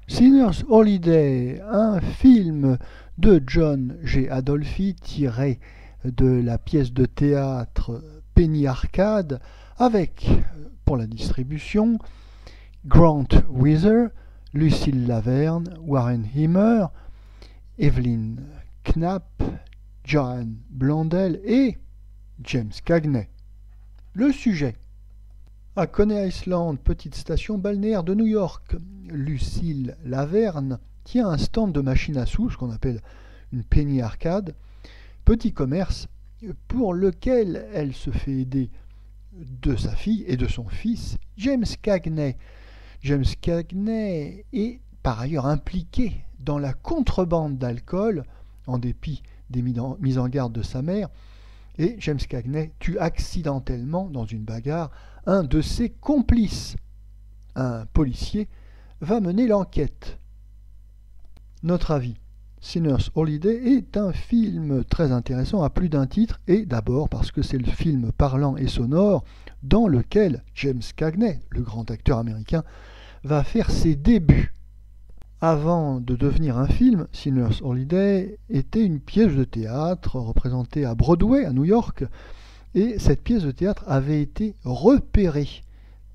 Sinner's Holiday, un film de John G. Adolphi tiré de la pièce de théâtre Penny Arcade avec, pour la distribution, Grant Wheeler, Lucille Laverne, Warren Himmer, Evelyn Knapp, Joan Blondell et James Cagney. Le sujet. À Coney Island, petite station balnéaire de New York, Lucille Laverne tient un stand de machines à sous, ce qu'on appelle une penny arcade, petit commerce pour lequel elle se fait aider de sa fille et de son fils, James Cagney. James Cagney est par ailleurs impliqué dans la contrebande d'alcool, en dépit des mises en garde de sa mère, et James Cagney tue accidentellement, dans une bagarre, un de ses complices. Un policier va mener l'enquête. Notre avis. Sinner's Holiday est un film très intéressant à plus d'un titre, et d'abord parce que c'est le film parlant et sonore dans lequel James Cagney, le grand acteur américain, va faire ses débuts. Avant de devenir un film, Sinner's Holiday était une pièce de théâtre représentée à Broadway, à New York, et cette pièce de théâtre avait été repérée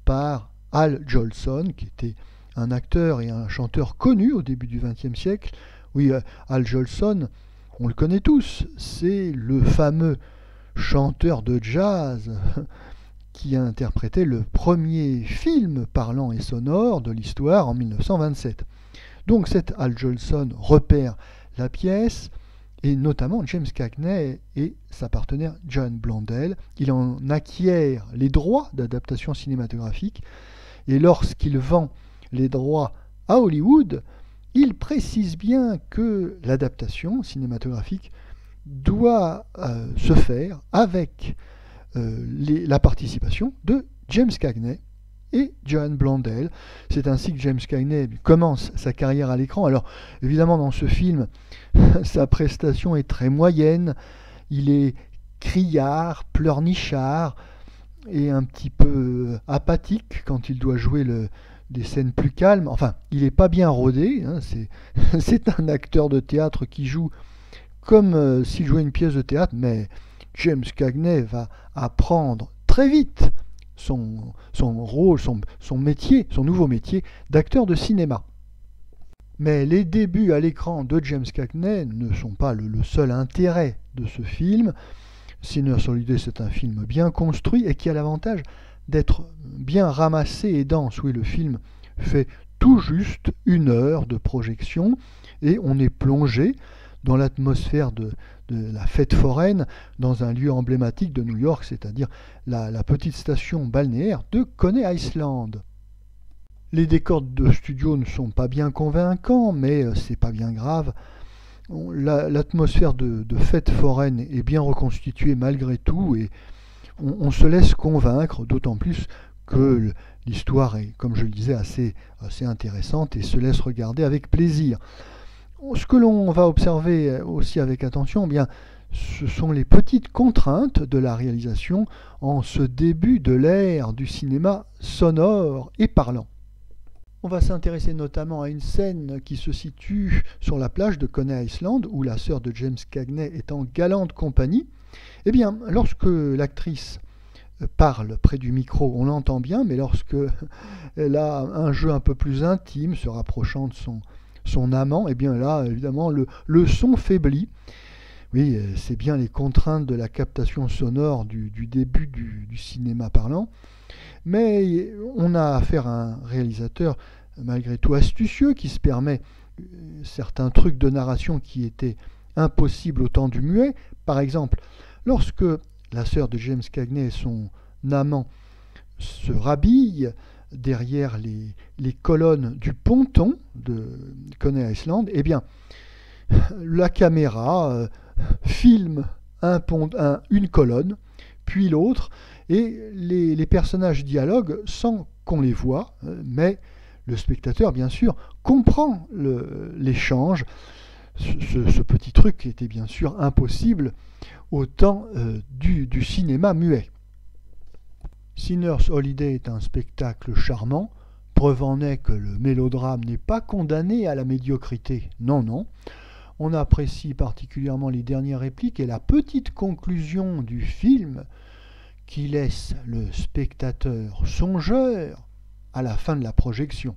par Al Jolson, qui était un acteur et un chanteur connu au début du XXe siècle. Oui, Al Jolson, on le connaît tous, c'est le fameux chanteur de jazz qui a interprété le premier film parlant et sonore de l'histoire en 1927. Donc cet Al Jolson repère la pièce, et notamment James Cagney et sa partenaire Joan Blondell. Il en acquiert les droits d'adaptation cinématographique, et lorsqu'il vend les droits à Hollywood, il précise bien que l'adaptation cinématographique doit se faire avec la participation de James Cagney et Joan Blondell. C'est ainsi que James Cagney commence sa carrière à l'écran. Alors évidemment dans ce film, sa prestation est très moyenne, il est criard, pleurnichard et un petit peu apathique quand il doit jouer des scènes plus calmes. Enfin, il n'est pas bien rodé, hein. C'est un acteur de théâtre qui joue comme s'il jouait une pièce de théâtre, mais James Cagney va apprendre très vite son rôle, son métier, son nouveau métier d'acteur de cinéma. Mais les débuts à l'écran de James Cagney ne sont pas le seul intérêt de ce film. Sinner's Holiday, c'est un film bien construit et qui a l'avantage d'être bien ramassé et dense. Oui, le film fait tout juste 1 heure de projection et on est plongé dans l'atmosphère de la fête foraine dans un lieu emblématique de New York, c'est-à-dire la petite station balnéaire de Coney Island. Les décors de studio ne sont pas bien convaincants, mais c'est pas bien grave. L'atmosphère de fête foraine est bien reconstituée malgré tout, et on se laisse convaincre, d'autant plus que l'histoire est, comme je le disais, assez intéressante et se laisse regarder avec plaisir. Ce que l'on va observer aussi avec attention, eh bien, ce sont les petites contraintes de la réalisation en ce début de l'ère du cinéma sonore et parlant. On va s'intéresser notamment à une scène qui se situe sur la plage de Coney Island, où la sœur de James Cagney est en galante compagnie. Eh bien, lorsque l'actrice parle près du micro, on l'entend bien, mais lorsque elle a un jeu un peu plus intime, se rapprochant de son amant, et bien là, évidemment, le son faiblit. Oui, c'est bien les contraintes de la captation sonore du début du cinéma parlant. Mais on a affaire à un réalisateur malgré tout astucieux qui se permet certains trucs de narration qui étaient impossibles au temps du muet. Par exemple, lorsque la sœur de James Cagney et son amant se rhabillent derrière les colonnes du ponton de Coney Island, eh bien, la caméra filme une colonne, puis l'autre, et les personnages dialoguent sans qu'on les voie, mais le spectateur, bien sûr, comprend l'échange. Ce petit truc qui était bien sûr impossible au temps du cinéma muet. Sinner's Holiday est un spectacle charmant, Preuve en est que le mélodrame n'est pas condamné à la médiocrité. Non, non. On apprécie particulièrement les dernières répliques et la petite conclusion du film qui laisse le spectateur songeur à la fin de la projection.